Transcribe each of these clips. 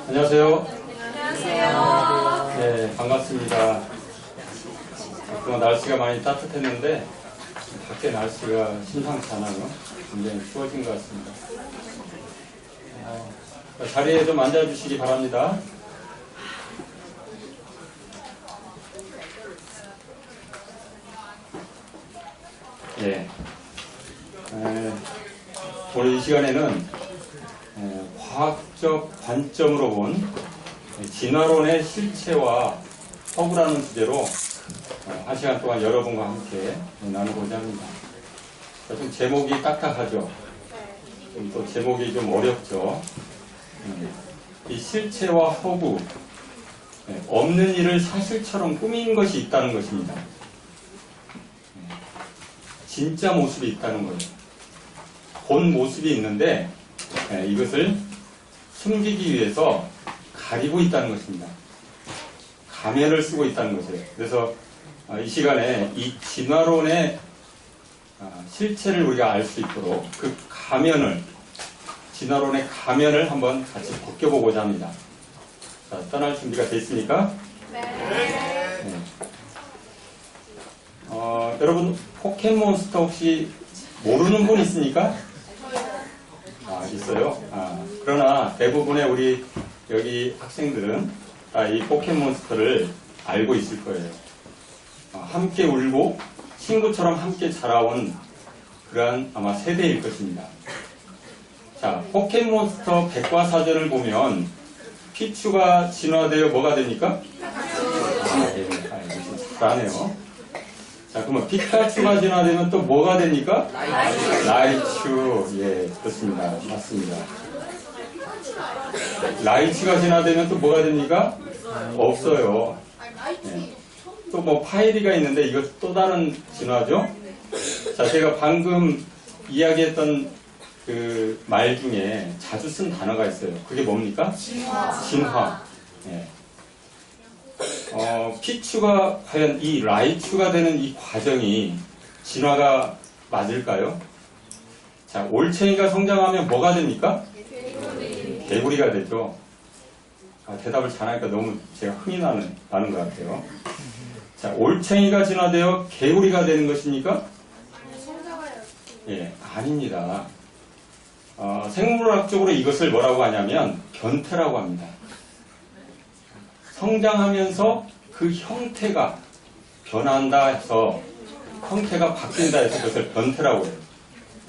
안녕하세요. 안녕하세요. 네, 반갑습니다. 그동안 날씨가 많이 따뜻했는데 밖에 날씨가 심상치 않아요. 굉장히 추워진 것 같습니다. 자리에 좀 앉아주시기 바랍니다. 예. 오늘 이 시간에는 과학적 관점으로 본 진화론의 실체와 허구라는 주제로 한 시간 동안 여러분과 함께 나누고자 합니다. 좀 제목이 딱딱하죠? 또 제목이 좀 어렵죠? 이 실체와 허구, 없는 일을 사실처럼 꾸민 것이 있다는 것입니다. 진짜 모습이 있다는 거예요. 본 모습이 있는데 이것을 숨기기 위해서 가리고 있다는 것입니다. 가면을 쓰고 있다는 것이에요. 그래서 이 시간에 이 진화론의 실체를 우리가 알 수 있도록 그 가면을, 진화론의 가면을 한번 같이 벗겨보고자 합니다. 자, 떠날 준비가 됐습니까? 네. 여러분 포켓몬스터 혹시 모르는 분 있습니까? 있어요. 그러나 대부분의 우리 여기 학생들은 이 포켓몬스터를 알고 있을 거예요. 함께 울고 친구처럼 함께 자라온 그러한 아마 세대일 것입니다. 자, 포켓몬스터 백과사전을 보면 피츄가 진화되어 뭐가 됩니까? 예, 잘하네요. 자, 그러면 피카츄가 진화되면 또 뭐가 됩니까? 라이츄. 예, 그렇습니다. 맞습니다. 라이츄가 진화되면 또 뭐가 됩니까? 없어요. 예. 또 뭐 파이리가 있는데 이거 또 다른 진화죠? 자, 제가 방금 이야기했던 그 말 중에 자주 쓴 단어가 있어요. 그게 뭡니까? 진화. 예. 피츄가 과연 이 라이츄가 되는 이 과정이 진화가 맞을까요? 자, 올챙이가 성장하면 뭐가 됩니까? 개구리가 되죠. 대답을 잘하니까 너무 제가 흥이 나는 것 같아요. 자, 올챙이가 진화되어 개구리가 되는 것입니까? 예, 아닙니다. 생물학적으로 이것을 뭐라고 하냐면 변태라고 합니다. 성장하면서 그 형태가 변한다 해서, 형태가 바뀐다 해서 그것을 변태라고 해요.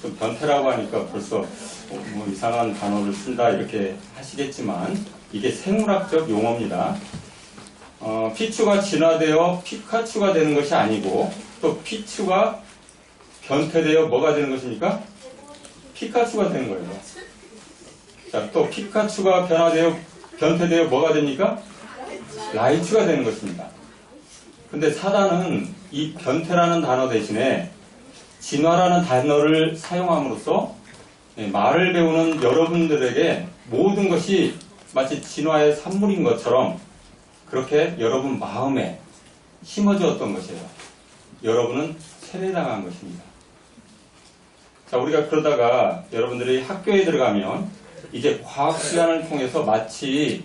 좀 변태라고 하니까 벌써 뭐 이상한 단어를 쓴다 이렇게 하시겠지만 이게 생물학적 용어입니다. 피츄가 진화되어 피카츄가 되는 것이 아니고, 또 피츄가 변태되어 뭐가 되는 것입니까? 피카츄가 되는 거예요. 자, 또 피카츄가 변태되어 뭐가 됩니까? 라이츄가 되는 것입니다. 근데 사단은 이 변태라는 단어 대신에 진화라는 단어를 사용함으로써 말을 배우는 여러분들에게 모든 것이 마치 진화의 산물인 것처럼 그렇게 여러분 마음에 심어주었던 것이에요. 여러분은 세뇌당한 것입니다. 자, 우리가 그러다가 여러분들이 학교에 들어가면 이제 과학 시간을 통해서 마치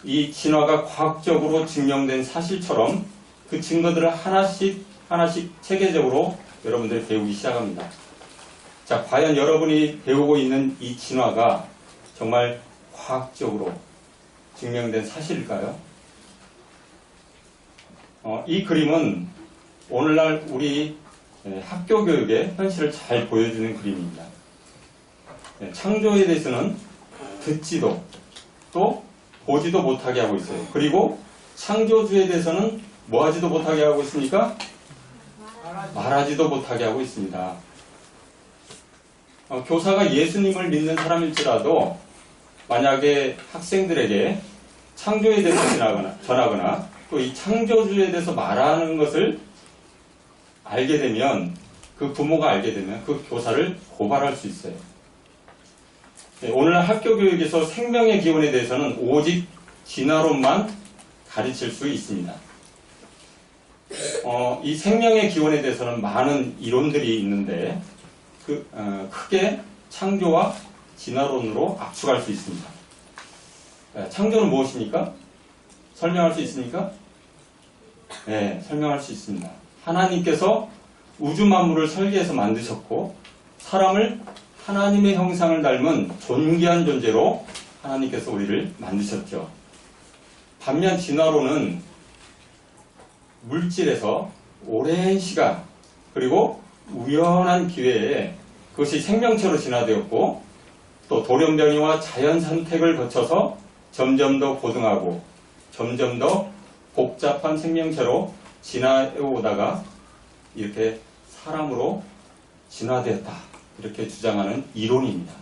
이 진화가 과학적으로 증명된 사실처럼 그 증거들을 하나씩 체계적으로 여러분들이 배우기 시작합니다. 자, 과연 여러분이 배우고 있는 이 진화가 정말 과학적으로 증명된 사실일까요? 이 그림은 오늘날 우리 학교 교육의 현실을 잘 보여주는 그림입니다. 창조에 대해서는 듣지도 또 보지도 못하게 하고 있어요. 그리고 창조주에 대해서는 뭐 하지도 못하게 하고 있습니까? 말하지도 못하게 하고 있습니다. 교사가 예수님을 믿는 사람일지라도 만약에 학생들에게 창조에 대해서 전하거나 또 이 창조주에 대해서 말하는 것을 알게 되면, 그 부모가 알게 되면 그 교사를 고발할 수 있어요. 오늘날 학교 교육에서 생명의 기원에 대해서는 오직 진화론만 가르칠 수 있습니다. 이 생명의 기원에 대해서는 많은 이론들이 있는데 크게 창조와 진화론으로 압축할 수 있습니다. 창조는 무엇입니까? 설명할 수 있습니까? 네, 설명할 수 있습니다. 하나님께서 우주 만물을 설계해서 만드셨고 사람을 하나님의 형상을 닮은 존귀한 존재로 하나님께서 우리를 만드셨죠. 반면 진화론은 물질에서 오랜 시간 그리고 우연한 기회에 그것이 생명체로 진화되었고 또 돌연변이와 자연 선택을 거쳐서 점점 더 고등하고 점점 더 복잡한 생명체로 진화해오다가 이렇게 사람으로 진화되었다 이렇게 주장하는 이론입니다.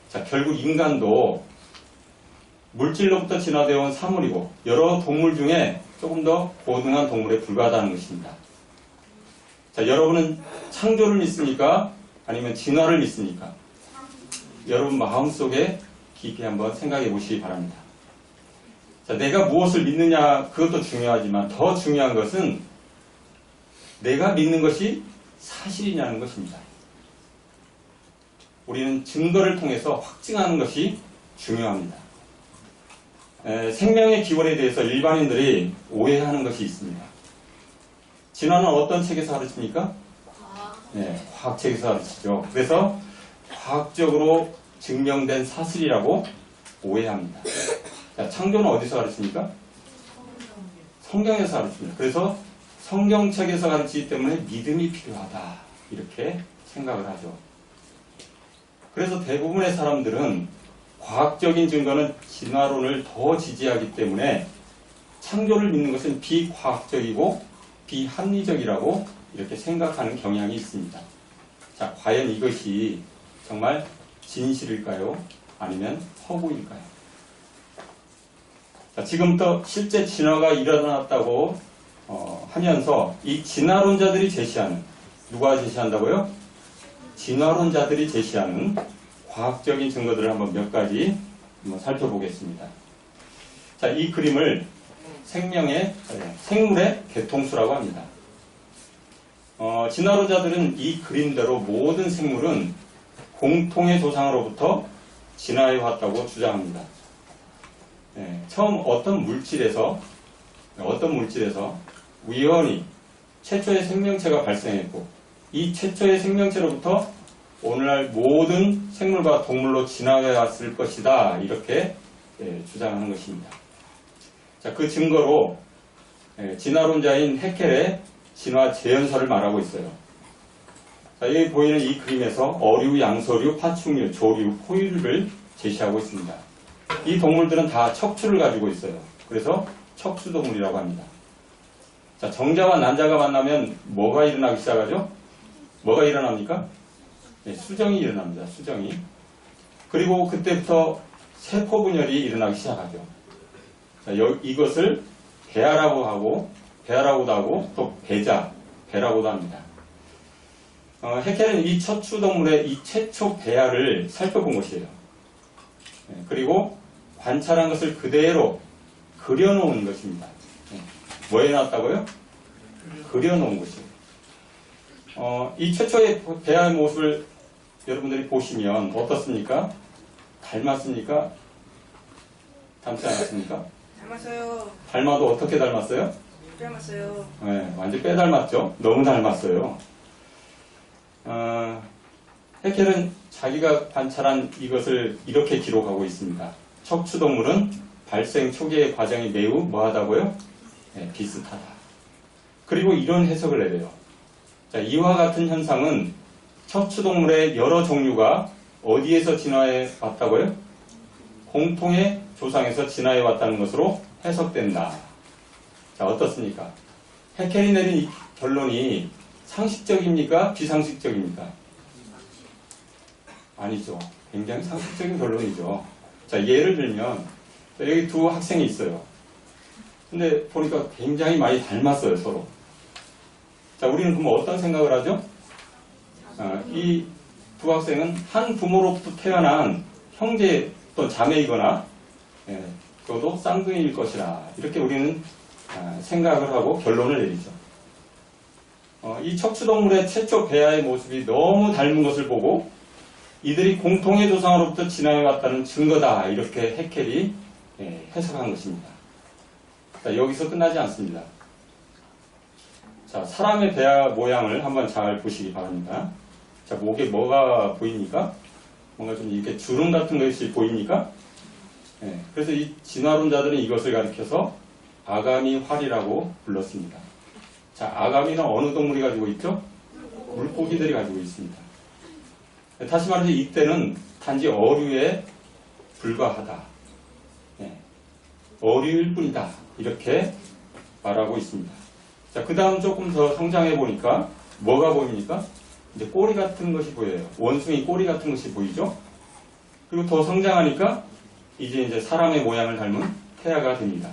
자, 결국 인간도 물질로부터 진화되어 온 사물이고 여러 동물 중에 조금 더 고등한 동물에 불과하다는 것입니다. 자, 여러분은 창조를 믿습니까? 아니면 진화를 믿습니까? 여러분 마음속에 깊이 한번 생각해 보시기 바랍니다. 자, 내가 무엇을 믿느냐 그것도 중요하지만 더 중요한 것은 내가 믿는 것이 사실이냐는 것입니다. 우리는 증거를 통해서 확증하는 것이 중요합니다. 생명의 기원에 대해서 일반인들이 오해하는 것이 있습니다. 진화는 어떤 책에서 가르칩니까? 네, 과학책에서 가르치죠. 그래서 과학적으로 증명된 사실이라고 오해합니다. 자, 창조는 어디서 가르칩니까? 성경에서 가르칩니다. 그래서 성경책에서 가르치기 때문에 믿음이 필요하다 이렇게 생각을 하죠. 그래서 대부분의 사람들은 과학적인 증거는 진화론을 더 지지하기 때문에 창조를 믿는 것은 비과학적이고 비합리적이라고 이렇게 생각하는 경향이 있습니다. 자, 과연 이것이 정말 진실일까요? 아니면 허구일까요? 자, 지금부터 실제 진화가 일어났다고 하면서 이 진화론자들이 제시하는, 누가 제시한다고요? 진화론자들이 제시하는 과학적인 증거들을 한번 몇 가지 한번 살펴보겠습니다. 자, 이 그림을 생물의 개통수라고 합니다. 진화론자들은 이 그림대로 모든 생물은 공통의 조상으로부터 진화해 왔다고 주장합니다. 처음 어떤 물질에서 우연히 최초의 생명체가 발생했고 이 최초의 생명체로부터 오늘날 모든 생물과 동물로 진화해 왔을 것이다 이렇게 주장하는 것입니다. 자, 그 증거로 진화론자인 해켈의 진화 재현설을 말하고 있어요. 자, 여기 보이는 이 그림에서 어류, 양서류, 파충류, 조류, 포유류를 제시하고 있습니다. 이 동물들은 다 척추를 가지고 있어요. 그래서 척추동물이라고 합니다. 자, 정자와 난자가 만나면 뭐가 일어나기 시작하죠? 뭐가 일어납니까? 네, 수정이 일어납니다. 수정이. 그리고 그때부터 세포 분열이 일어나기 시작하죠. 자, 이것을 배아라고도 하고 또 배라고도 합니다. 해켈은 이 척추동물의 이 최초 배아를 살펴본 것이에요. 그리고 관찰한 것을 그대로 그려놓은 것입니다. 뭐 해놨다고요? 그려놓은 것이에요. 이 최초의 배아의 모습을 여러분들이 보시면 어떻습니까? 닮았습니까? 닮지 않았습니까? 닮았어요. 닮아도 어떻게 닮았어요? 닮았어요. 네, 완전 빼닮았죠? 너무 닮았어요. 해켈은 자기가 관찰한 이것을 이렇게 기록하고 있습니다. 척추동물은 발생 초기의 과정이 매우 뭐하다고요? 네, 비슷하다. 그리고 이런 해석을 내려요. 자, 이와 같은 현상은 척추동물의 여러 종류가 어디에서 진화해 왔다고요? 공통의 조상에서 진화해 왔다는 것으로 해석된다. 자, 어떻습니까? 해켈이 내린 이 결론이 상식적입니까? 비상식적입니까? 아니죠. 굉장히 상식적인 결론이죠. 자, 예를 들면 여기 두 학생이 있어요. 근데 보니까 굉장히 많이 닮았어요, 서로. 자, 우리는 그럼 어떤 생각을 하죠? 이 두 학생은 한 부모로부터 태어난 형제 또 자매이거나 그것도 쌍둥이일 것이라 이렇게 우리는 생각을 하고 결론을 내리죠. 이 척추동물의 최초 배아의 모습이 너무 닮은 것을 보고 이들이 공통의 조상으로부터 진화해 왔다는 증거다 이렇게 해켈이 해석한 것입니다. 자, 여기서 끝나지 않습니다. 자, 사람의 배아 모양을 한번 잘 보시기 바랍니다. 자, 목에 뭐가 보입니까? 뭔가 좀 이렇게 주름 같은 것이 보입니까? 그래서 이 진화론자들은 이것을 가리켜서 아가미 활이라고 불렀습니다. 자, 아가미는 어느 동물이 가지고 있죠? 물고기들이 가지고 있습니다. 다시 말해서 이때는 단지 어류에 불과하다. 어류일 뿐이다. 이렇게 말하고 있습니다. 자, 그 다음 조금 더 성장해 보니까 뭐가 보입니까? 이제 꼬리 같은 것이 보여요. 원숭이 꼬리 같은 것이 보이죠? 그리고 더 성장하니까 이제 사람의 모양을 닮은 태아가 됩니다.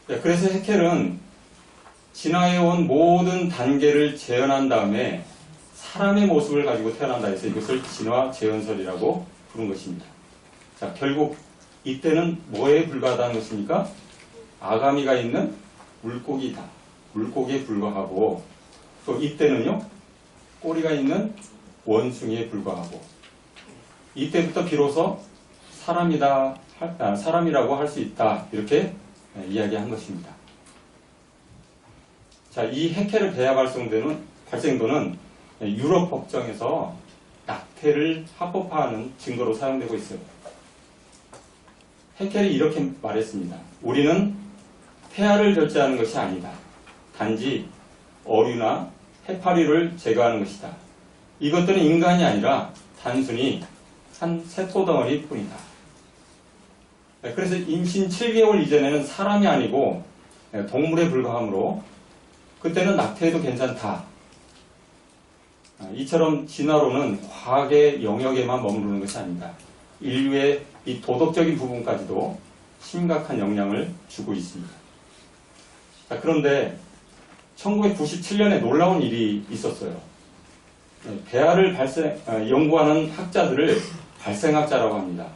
자, 그래서 해켈은 진화해온 모든 단계를 재현한 다음에 사람의 모습을 가지고 태어난다 해서 이것을 진화 재현설이라고 부른 것입니다. 자, 결국 이때는 뭐에 불과하다는 것입니까? 아가미가 있는 물고기다. 물고기에 불과하고, 또 이때는요, 꼬리가 있는 원숭이에 불과하고, 이때부터 비로소 사람이라고 할 수 있다. 이렇게 이야기한 것입니다. 자, 이 해켈의 배아 발생도는 유럽 법정에서 낙태를 합법화하는 증거로 사용되고 있어요. 해켈이 이렇게 말했습니다. 우리는 태아를 절제하는 것이 아니다. 단지 어류나 해파리를 제거하는 것이다. 이것들은 인간이 아니라 단순히 한 세포덩어리 뿐이다. 그래서 임신 7개월 이전에는 사람이 아니고 동물에 불과하므로 그때는 낙태해도 괜찮다. 이처럼 진화론은 과학의 영역에만 머무르는 것이 아니다. 인류의 이 도덕적인 부분까지도 심각한 영향을 주고 있습니다. 자, 그런데 1997년에 놀라운 일이 있었어요. 배아를 연구하는 학자들을 발생학자라고 합니다.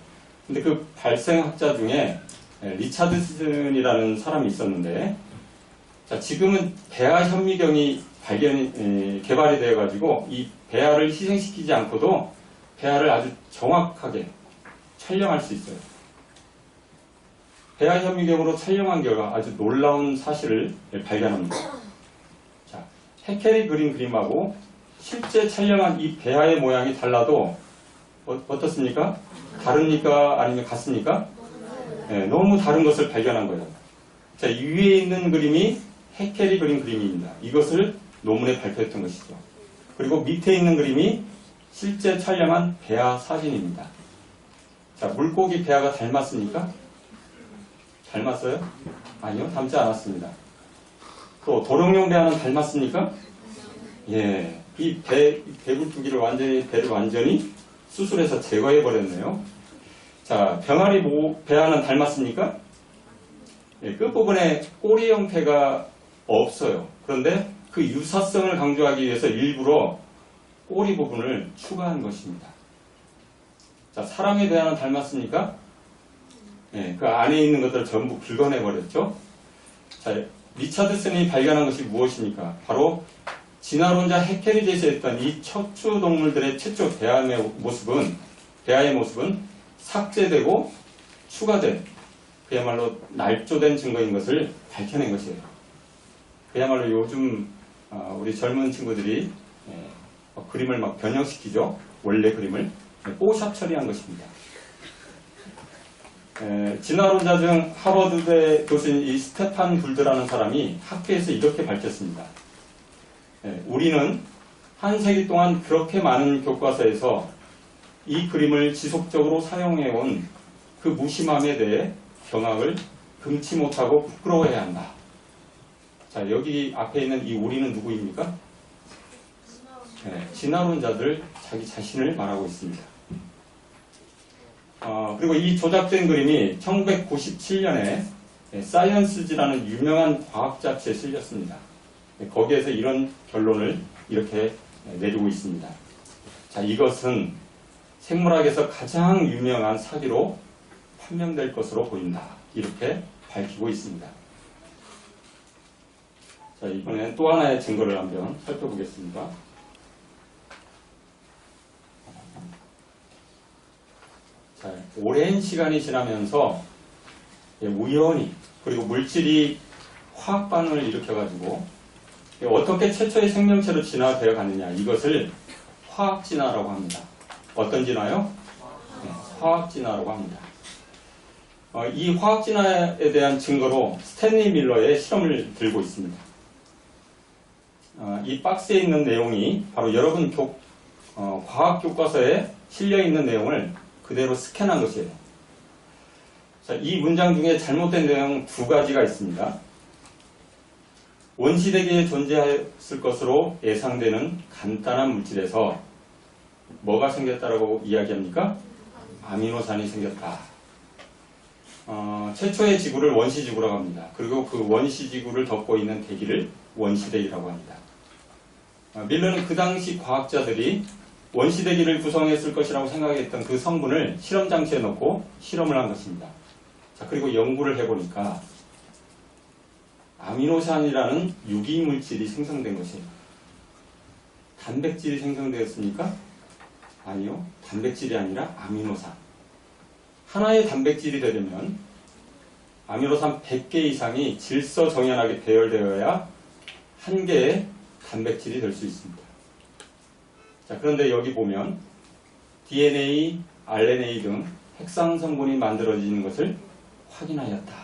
근데 그 발생학자 중에 리차드슨이라는 사람이 있었는데, 자, 지금은 배아 현미경이 개발이 되어가지고 이 배아를 희생시키지 않고도 배아를 아주 정확하게 촬영할 수 있어요. 배아 현미경으로 촬영한 결과 아주 놀라운 사실을 발견합니다. 자, 해켈이 그린 그림하고 실제 촬영한 이 배아의 모양이 달라도 어떻습니까? 다릅니까? 아니면 같습니까? 너무 다른 것을 발견한 거예요. 자, 이 위에 있는 그림이 해켈이 그린 그림입니다. 이것을 논문에 발표했던 것이죠. 그리고 밑에 있는 그림이 실제 촬영한 배아 사진입니다. 자, 물고기 배아가 닮았습니까? 닮았어요? 아니요, 닮지 않았습니다. 또 도롱뇽 배아는 닮았습니까? 예, 이 배불뚝이를 배를 완전히 수술해서 제거해 버렸네요. 자, 병아리 배아는 닮았습니까? 예, 끝부분에 꼬리 형태가 없어요. 그런데 그 유사성을 강조하기 위해서 일부러 꼬리 부분을 추가한 것입니다. 자, 사람의 배아는 닮았습니까? 예, 그 안에 있는 것들을 전부 긁어내 버렸죠. 자, 리차드슨이 발견한 것이 무엇입니까? 바로 진화론자 해켈이 제시했던 이 척추 동물들의 최초 배아의 모습은 삭제되고 추가된, 그야말로 날조된 증거인 것을 밝혀낸 것이에요. 그야말로 요즘 우리 젊은 친구들이 그림을 막 변형시키죠. 원래 그림을 뽀샵 처리한 것입니다. 진화론자 중 하버드대 교수인 이 스테판 굴드라는 사람이 학회에서 이렇게 밝혔습니다. 우리는 한 세기 동안 그렇게 많은 교과서에서 이 그림을 지속적으로 사용해온 그 무심함에 대해 경악을 금치 못하고 부끄러워해야 한다. 자, 여기 앞에 있는 이 우리는 누구입니까? 진화론자들 자기 자신을 말하고 있습니다. 그리고 이 조작된 그림이 1997년에 사이언스지라는 유명한 과학 잡지에 실렸습니다. 거기에서 이런 결론을 이렇게 내리고 있습니다. 자, 이것은 생물학에서 가장 유명한 사기로 판명될 것으로 보인다. 이렇게 밝히고 있습니다. 자, 이번엔 또 하나의 증거를 한번 살펴보겠습니다. 자, 오랜 시간이 지나면서 우연히 그리고 물질이 화학 반응을 일으켜가지고 어떻게 최초의 생명체로 진화되어 가느냐 이것을 화학 진화라고 합니다. 어떤 진화요? 네, 화학 진화라고 합니다. 이 화학 진화에 대한 증거로 스탠리 밀러의 실험을 들고 있습니다. 이 박스에 있는 내용이 바로 여러분 과학 교과서에 실려 있는 내용을 그대로 스캔한 것이에요. 자, 이 문장 중에 잘못된 내용 두 가지가 있습니다. 원시대기에 존재했을 것으로 예상되는 간단한 물질에서 뭐가 생겼다라고 이야기합니까? 아미노산이 생겼다. 최초의 지구를 원시지구라고 합니다. 그리고 그 원시지구를 덮고 있는 대기를 원시대기라고 합니다. 밀러는 그 당시 과학자들이 원시대기를 구성했을 것이라고 생각했던 그 성분을 실험장치에 넣고 실험을 한 것입니다. 자, 그리고 연구를 해보니까 아미노산이라는 유기물질이 생성된 것이에요. 단백질이 생성되었습니까? 아니요. 단백질이 아니라 아미노산. 하나의 단백질이 되려면 아미노산 100개 이상이 질서정연하게 배열되어야 한 개의 단백질이 될 수 있습니다. 자, 그런데 여기 보면 DNA, RNA 등 핵상 성분이 만들어지는 것을 확인하였다.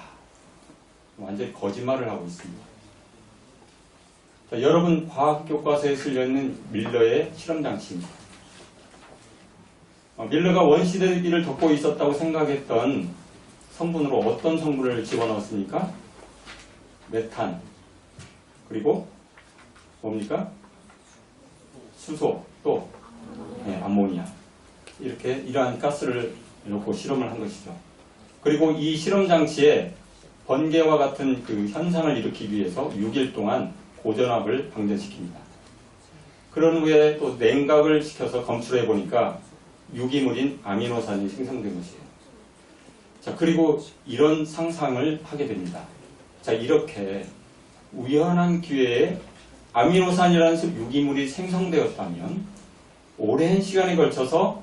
완전히 거짓말을 하고 있습니다. 자, 여러분 과학 교과서에 실려있는 밀러의 실험 장치입니다. 밀러가 원시대기를 덮고 있었다고 생각했던 성분으로 어떤 성분을 집어넣었습니까? 메탄, 그리고 뭡니까? 수소, 또 암모니아. 이러한 가스를 넣고 실험을 한 것이죠. 그리고 이 실험 장치에 번개와 같은 그 현상을 일으키기 위해서 6일 동안 고전압을 방전시킵니다. 그런 후에 또 냉각을 시켜서 검출해 보니까 유기물인 아미노산이 생성된 것이에요. 자, 그리고 이런 상상을 하게 됩니다. 자, 이렇게 우연한 기회에 아미노산이라는 유기물이 생성되었다면 오랜 시간에 걸쳐서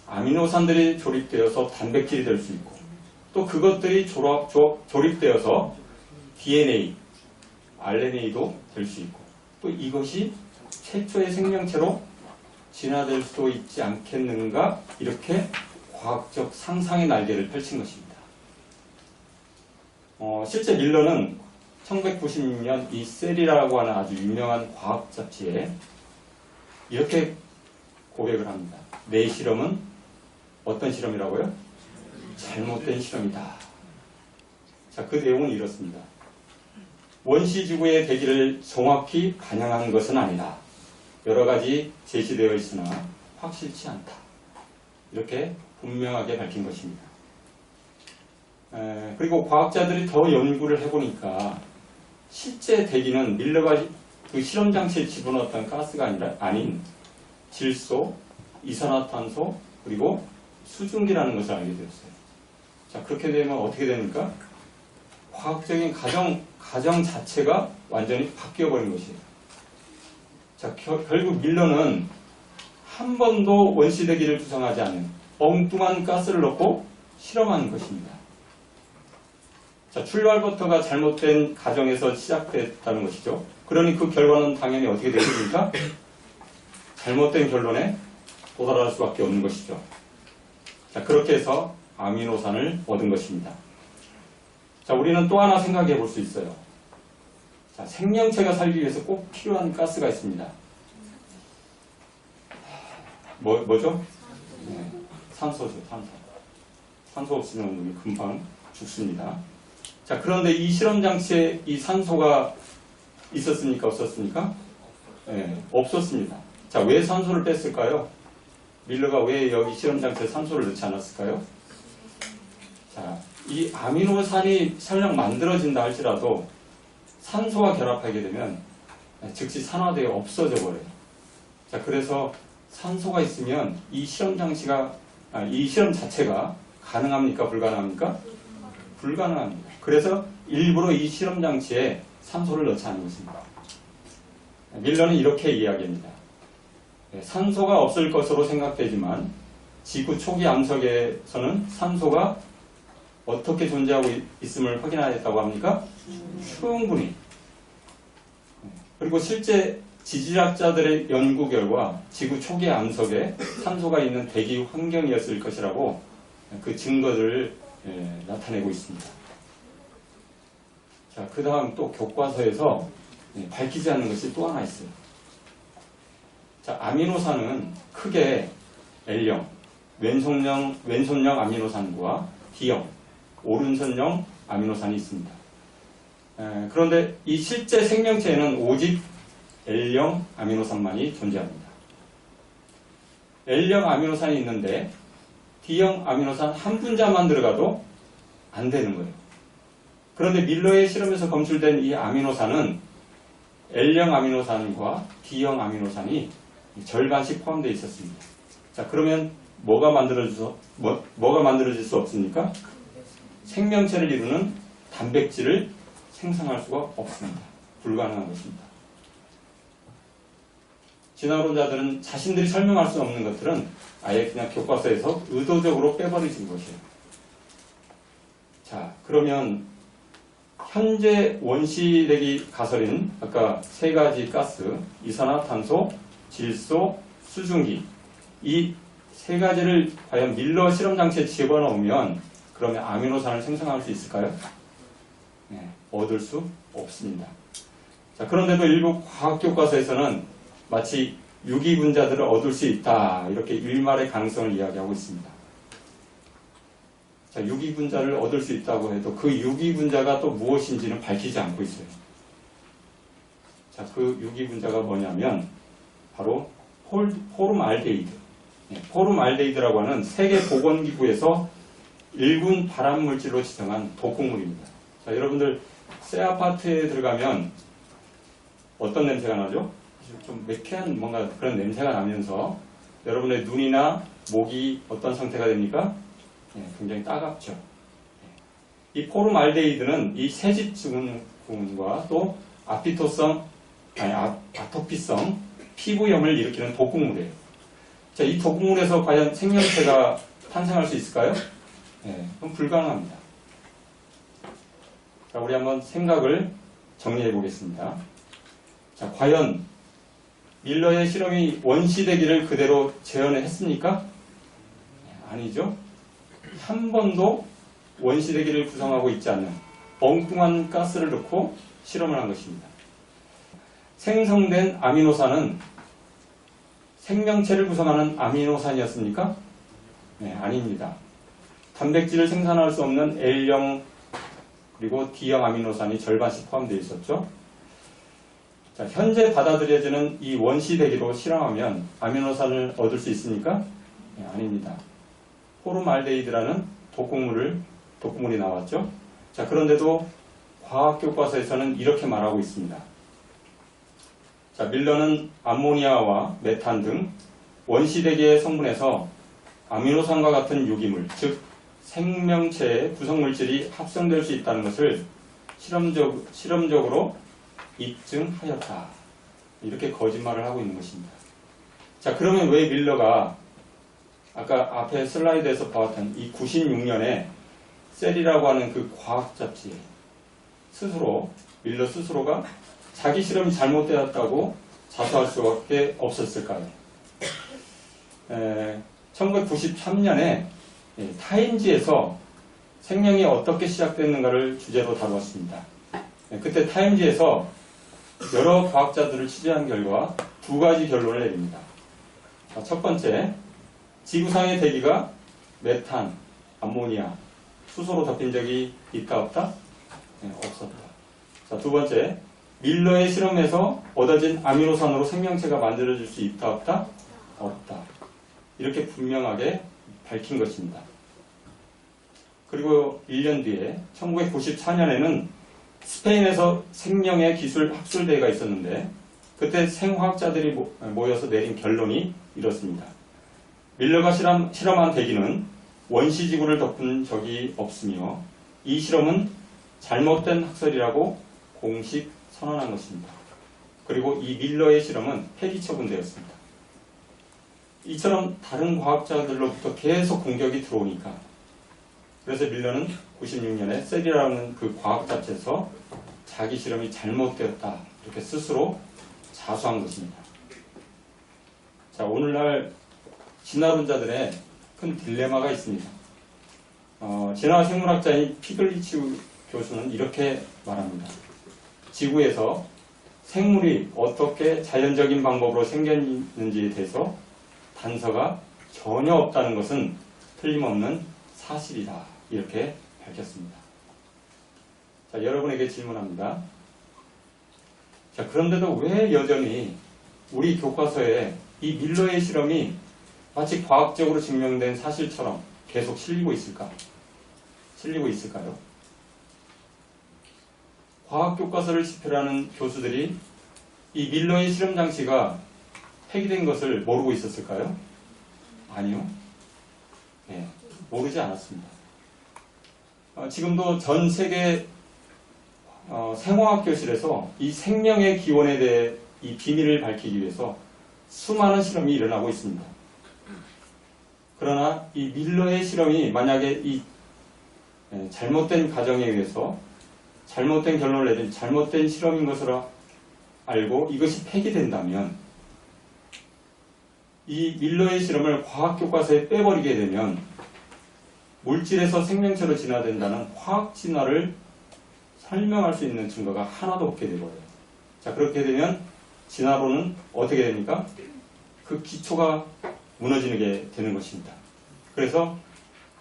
아미노산들이 조립되어서 단백질이 될 수 있고 또 그것들이 조립되어서 DNA, RNA도 될 수 있고 또 이것이 최초의 생명체로 진화될 수도 있지 않겠는가 이렇게 과학적 상상의 날개를 펼친 것입니다. 실제 밀러는 1990년 이 셀이라고 하는 아주 유명한 과학 잡지에 이렇게 고백을 합니다. 내 실험은 어떤 실험이라고요? 잘못된 실험이다. 자, 그 내용은 이렇습니다. 원시지구의 대기를 정확히 반영한 것은 아니다. 여러 가지 제시되어 있으나 확실치 않다. 이렇게 분명하게 밝힌 것입니다. 그리고 과학자들이 더 연구를 해보니까 실제 대기는 밀러가 그 실험장치에 집어넣었던 가스가 아닌 질소, 이산화탄소, 그리고 수증기라는 것을 알게 되었어요. 자, 그렇게 되면 어떻게 됩니까? 과학적인 가정 자체가 완전히 바뀌어버린 것이에요. 자, 결국 밀러는 한 번도 원시대기를 구성하지 않은 엉뚱한 가스를 넣고 실험한 것입니다. 자, 출발부터가 잘못된 가정에서 시작됐다는 것이죠. 그러니 그 결과는 당연히 어떻게 되겠습니까? 잘못된 결론에 도달할 수밖에 없는 것이죠. 자, 그렇게 해서 아미노산을 얻은 것입니다. 자, 우리는 또 하나 생각해 볼 수 있어요. 자, 생명체가 살기 위해서 꼭 필요한 가스가 있습니다. 뭐죠? 네, 산소죠, 산소. 산소 없으면 우리 금방 죽습니다. 자, 그런데 이 실험장치에 이 산소가 있었습니까? 없었습니까? 네, 없었습니다. 자, 왜 산소를 뺐을까요? 밀러가 왜 여기 실험장치에 산소를 넣지 않았을까요? 자, 이 아미노산이 설령 만들어진다 할지라도 산소와 결합하게 되면 즉시 산화되어 없어져 버려요. 자, 그래서 산소가 있으면 이 실험 자체가 가능합니까? 불가능합니까? 불가능합니다. 그래서 일부러 이 실험 장치에 산소를 넣지 않은 것입니다. 밀러는 이렇게 이야기합니다. 산소가 없을 것으로 생각되지만 지구 초기 암석에서는 산소가 어떻게 존재하고 있음을 확인하였다고 합니까? 충분히. 그리고 실제 지질학자들의 연구 결과 지구 초기 암석에 산소가 있는 대기 환경이었을 것이라고 그 증거들을 나타내고 있습니다. 자, 그 다음 또 교과서에서 밝히지 않는 것이 또 하나 있어요. 자, 아미노산은 크게 L형, 왼손형 아미노산과 D형, 오른손형 아미노산이 있습니다. 그런데 이 실제 생명체에는 오직 L형 아미노산만이 존재합니다. L형 아미노산이 있는데 D형 아미노산 한 분자만 들어가도 안 되는 거예요. 그런데 밀러의 실험에서 검출된 이 아미노산은 L형 아미노산과 D형 아미노산이 절반씩 포함되어 있었습니다. 자, 그러면 뭐가 만들어질 수 없습니까? 생명체를 이루는 단백질을 생성할 수가 없습니다. 불가능한 것입니다. 진화론자들은 자신들이 설명할 수 없는 것들은 아예 그냥 교과서에서 의도적으로 빼버리신 것이에요. 자, 그러면 현재 원시대기 가설인 아까 세 가지 가스, 이산화탄소, 질소, 수증기 이 세 가지를 과연 밀러 실험장치에 집어넣으면 그러면 아미노산을 생성할 수 있을까요? 네, 얻을 수 없습니다. 자, 그런데도 일부 과학교과서에서는 마치 유기분자들을 얻을 수 있다 이렇게 일말의 가능성을 이야기하고 있습니다. 자, 유기분자를 얻을 수 있다고 해도 그 유기분자가 또 무엇인지는 밝히지 않고 있어요. 자, 그 유기분자가 뭐냐면 바로 포름알데히드. 포름알데히드라고 하는 세계보건기구에서 일군 발암물질로 지정한 독극물입니다. 자, 여러분들 새 아파트에 들어가면 어떤 냄새가 나죠? 좀 매캐한 뭔가 그런 냄새가 나면서 여러분의 눈이나 목이 어떤 상태가 됩니까? 굉장히 따갑죠. 이 포름알데히드는 이 새집증후군과 또 아토피성 피부염을 일으키는 독극물이에요. 자, 이 독극물에서 과연 생명체가 탄생할 수 있을까요? 그럼 불가능합니다. 자, 우리 한번 생각을 정리해 보겠습니다. 자, 과연 밀러의 실험이 원시대기를 그대로 재현했습니까? 아니죠. 한 번도 원시대기를 구성하고 있지 않는 엉뚱한 가스를 넣고 실험을 한 것입니다. 생성된 아미노산은 생명체를 구성하는 아미노산이었습니까? 네, 아닙니다. 단백질을 생산할 수 없는 L형 그리고 D형 아미노산이 절반씩 포함되어 있었죠. 자, 현재 받아들여지는 이 원시대기로 실험하면 아미노산을 얻을 수 있습니까? 네, 아닙니다. 포름알데히드라는 독극물이 나왔죠. 자, 그런데도 과학교과서에서는 이렇게 말하고 있습니다. 자, 밀러는 암모니아와 메탄 등 원시대기의 성분에서 아미노산과 같은 유기물, 즉 생명체의 구성물질이 합성될 수 있다는 것을 실험적으로 입증하였다. 이렇게 거짓말을 하고 있는 것입니다. 자, 그러면 왜 밀러가 아까 앞에 슬라이드에서 보았던 이 96년에 셀이라고 하는 그 과학 잡지에 밀러 스스로가 자기 실험이 잘못되었다고 자수할 수밖에 없었을까요? 1993년에 타임지에서 생명이 어떻게 시작됐는가를 주제로 다루었습니다. 그때 타임지에서 여러 과학자들을 취재한 결과 두 가지 결론을 내립니다. 첫 번째, 지구상의 대기가 메탄, 암모니아, 수소로 덮인 적이 있다 없다? 없었다. 자, 두 번째, 밀러의 실험에서 얻어진 아미노산으로 생명체가 만들어질 수 있다 없다? 없다. 이렇게 분명하게 밝힌 것입니다. 그리고 1년 뒤에 1994년에는 스페인에서 생명의 기술 학술대회가 있었는데 그때 생화학자들이 모여서 내린 결론이 이렇습니다. 밀러가 실험한 대기는 원시지구를 덮은 적이 없으며 이 실험은 잘못된 학설이라고 공식 선언한 것입니다. 그리고 이 밀러의 실험은 폐기 처분되었습니다. 이처럼 다른 과학자들로부터 계속 공격이 들어오니까 그래서 밀러는 96년에 셀이라는 그 과학 잡지에서 자기 실험이 잘못되었다 이렇게 스스로 자수한 것입니다. 자, 오늘날 진화론자들의 큰 딜레마가 있습니다. 진화 생물학자인 피글리치 교수는 이렇게 말합니다. 지구에서 생물이 어떻게 자연적인 방법으로 생겼는지에 대해서 단서가 전혀 없다는 것은 틀림없는 사실이다. 이렇게 밝혔습니다. 자, 여러분에게 질문합니다. 자, 그런데도 왜 여전히 우리 교과서에 이 밀러의 실험이 마치 과학적으로 증명된 사실처럼 계속 실리고 있을까? 실리고 있을까요? 과학 교과서를 집필하는 교수들이 이 밀러의 실험 장치가 폐기된 것을 모르고 있었을까요? 아니요. 네, 모르지 않았습니다. 지금도 전 세계 생화학 교실에서 이 생명의 기원에 대해 이 비밀을 밝히기 위해서 수많은 실험이 일어나고 있습니다. 그러나 이 밀러의 실험이 만약에 이 잘못된 가정에 의해서 잘못된 결론을 내린 잘못된 실험인 것으로 알고 이것이 폐기된다면 이 밀러의 실험을 과학 교과서에 빼버리게 되면 물질에서 생명체로 진화된다는 화학 진화를 설명할 수 있는 증거가 하나도 없게 되고요. 자, 그렇게 되면 진화론은 어떻게 됩니까? 그 기초가 무너지게 되는 것입니다. 그래서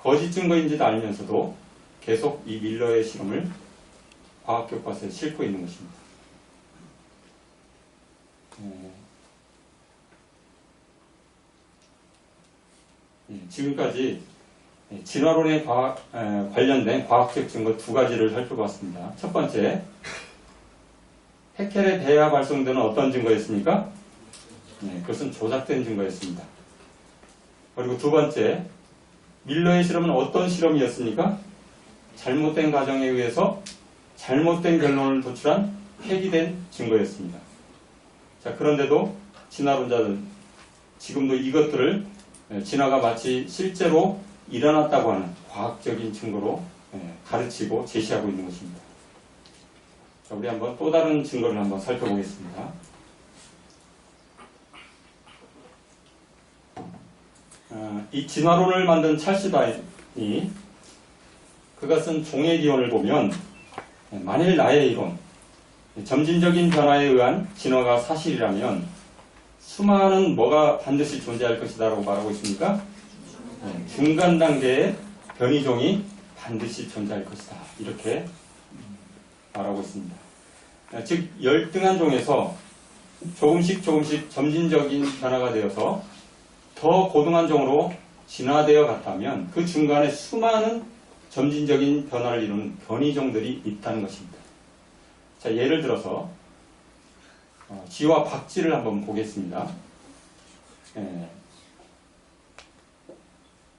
거짓 증거인지도 알면서도 계속 이 밀러의 실험을 과학 교과서에 싣고 있는 것입니다. 지금까지 진화론에 관련된 과학적 증거 두 가지를 살펴봤습니다. 첫 번째, 해켈에 대하 발송되는 어떤 증거였습니까? 그것은 조작된 증거였습니다. 그리고 두 번째, 밀러의 실험은 어떤 실험이었습니까? 잘못된 가정에 의해서 잘못된 결론을 도출한 폐기된 증거였습니다. 자, 그런데도 진화론자들 지금도 이것들을 진화가 마치 실제로 일어났다고 하는 과학적인 증거로 가르치고 제시하고 있는 것입니다. 자, 우리 한번 또 다른 증거를 한번 살펴보겠습니다. 이 진화론을 만든 찰스 다윈이 그가 쓴 종의 기원을 보면 만일 나의 이론, 점진적인 변화에 의한 진화가 사실이라면 수많은 뭐가 반드시 존재할 것이다 라고 말하고 있습니까? 중간 단계의 변이종이 반드시 존재할 것이다. 이렇게 말하고 있습니다. 즉, 열등한 종에서 조금씩 점진적인 변화가 되어서 더 고등한 종으로 진화되어 갔다면 그 중간에 수많은 점진적인 변화를 이루는 변이종들이 있다는 것입니다. 자, 예를 들어서 쥐와 박쥐를 한번 보겠습니다.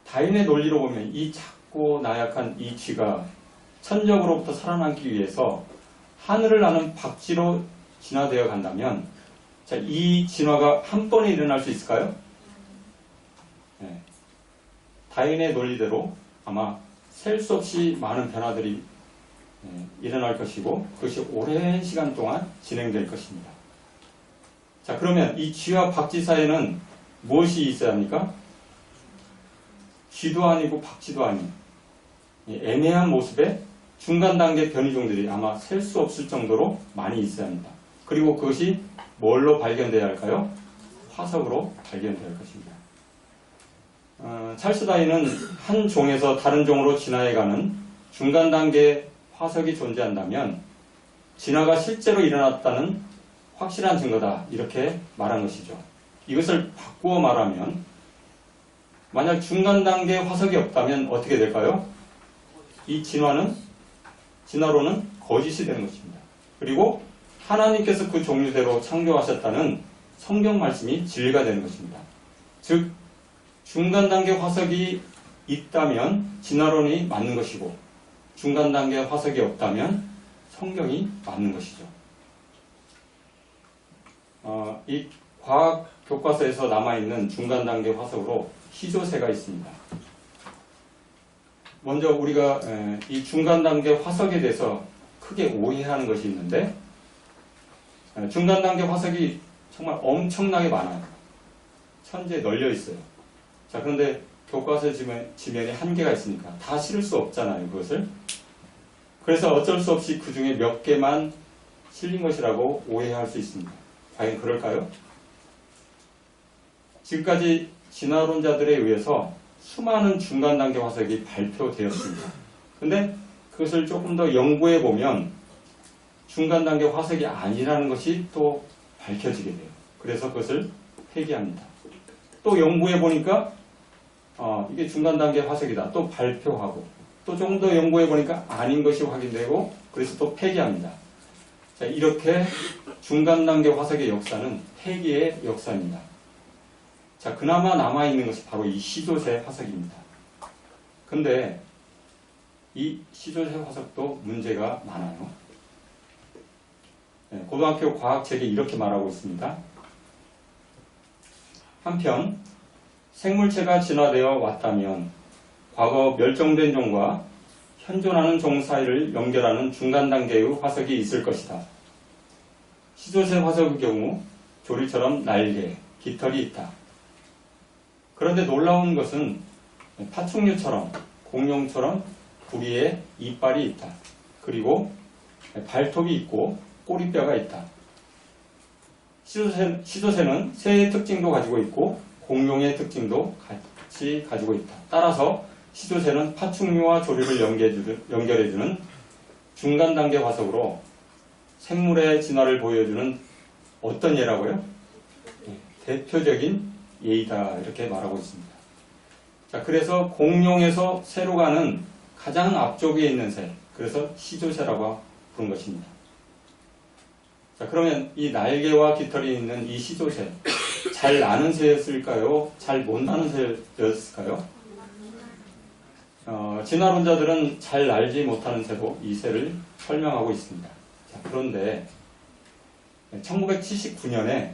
다윈의 논리로 보면 이 작고 나약한 이 쥐가 천적으로부터 살아남기 위해서 하늘을 나는 박쥐로 진화되어 간다면 자, 이 진화가 한 번에 일어날 수 있을까요? 다윈의 논리대로 아마 셀 수 없이 많은 변화들이 일어날 것이고 그것이 오랜 시간 동안 진행될 것입니다. 자, 그러면 이 쥐와 박쥐 사이에는 무엇이 있어야 합니까? 쥐도 아니고 박쥐도 아닌 애매한 모습의 중간 단계 변이종들이 아마 셀 수 없을 정도로 많이 있어야 합니다. 그리고 그것이 뭘로 발견되어야 할까요? 화석으로 발견되어야 할 것입니다. 찰스 다윈은 한 종에서 다른 종으로 진화해가는 중간 단계 화석이 존재한다면 진화가 실제로 일어났다는 확실한 증거다 이렇게 말한 것이죠. 이것을 바꾸어 말하면 만약 중간 단계 화석이 없다면 어떻게 될까요? 이 진화론은 거짓이 되는 것입니다. 그리고 하나님께서 그 종류대로 창조하셨다는 성경 말씀이 진리가 되는 것입니다. 즉 중간 단계 화석이 있다면 진화론이 맞는 것이고 중간 단계 화석이 없다면 성경이 맞는 것이죠. 이 과학 교과서에서 남아있는 중간 단계 화석으로 희조새가 있습니다. 먼저 우리가 이 중간 단계 화석에 대해서 크게 오해하는 것이 있는데, 중간 단계 화석이 정말 엄청나게 많아요. 천지에 널려 있어요. 자, 그런데 교과서 지면에 한계가 있으니까 다 실을 수 없잖아요, 그것을. 그래서 어쩔 수 없이 그 중에 몇 개만 실린 것이라고 오해할 수 있습니다. 과연 그럴까요? 지금까지 진화론자들에 의해서 수많은 중간 단계 화석이 발표되었습니다. 근데 그것을 조금 더 연구해 보면 중간 단계 화석이 아니라는 것이 또 밝혀지게 돼요. 그래서 그것을 폐기합니다. 또 연구해 보니까 이게 중간 단계 화석이다. 또 발표하고 또 조금 더 연구해 보니까 아닌 것이 확인되고 그래서 또 폐기합니다. 자, 이렇게 중간 단계 화석의 역사는 폐기의 역사입니다. 자, 그나마 남아있는 것이 바로 이 시조새 화석입니다. 근데 이 시조새 화석도 문제가 많아요. 고등학교 과학책에 이렇게 말하고 있습니다. 한편 생물체가 진화되어 왔다면 과거 멸종된 종과 현존하는 종 사이를 연결하는 중간 단계의 화석이 있을 것이다. 시조새 화석의 경우 조리처럼 날개, 깃털이 있다. 그런데 놀라운 것은 파충류처럼 공룡처럼 부리에 이빨이 있다. 그리고 발톱이 있고 꼬리뼈가 있다. 시조새는 새의 특징도 가지고 있고 공룡의 특징도 같이 가지고 있다. 따라서 시조새는 파충류와 조류를 연결해주는 중간 단계 화석으로 생물의 진화를 보여주는 어떤 예라고요? 대표적인 예이다. 이렇게 말하고 있습니다. 자, 그래서 공룡에서 새로 가는 가장 앞쪽에 있는 새, 그래서 시조새라고 부른 것입니다. 자, 그러면 이 날개와 깃털이 있는 이 시조새, 잘 나는 새였을까요? 잘 못 나는 새였을까요? 진화론자들은 잘 날지 못하는 새로 이 새를 설명하고 있습니다. 자, 그런데 1979년에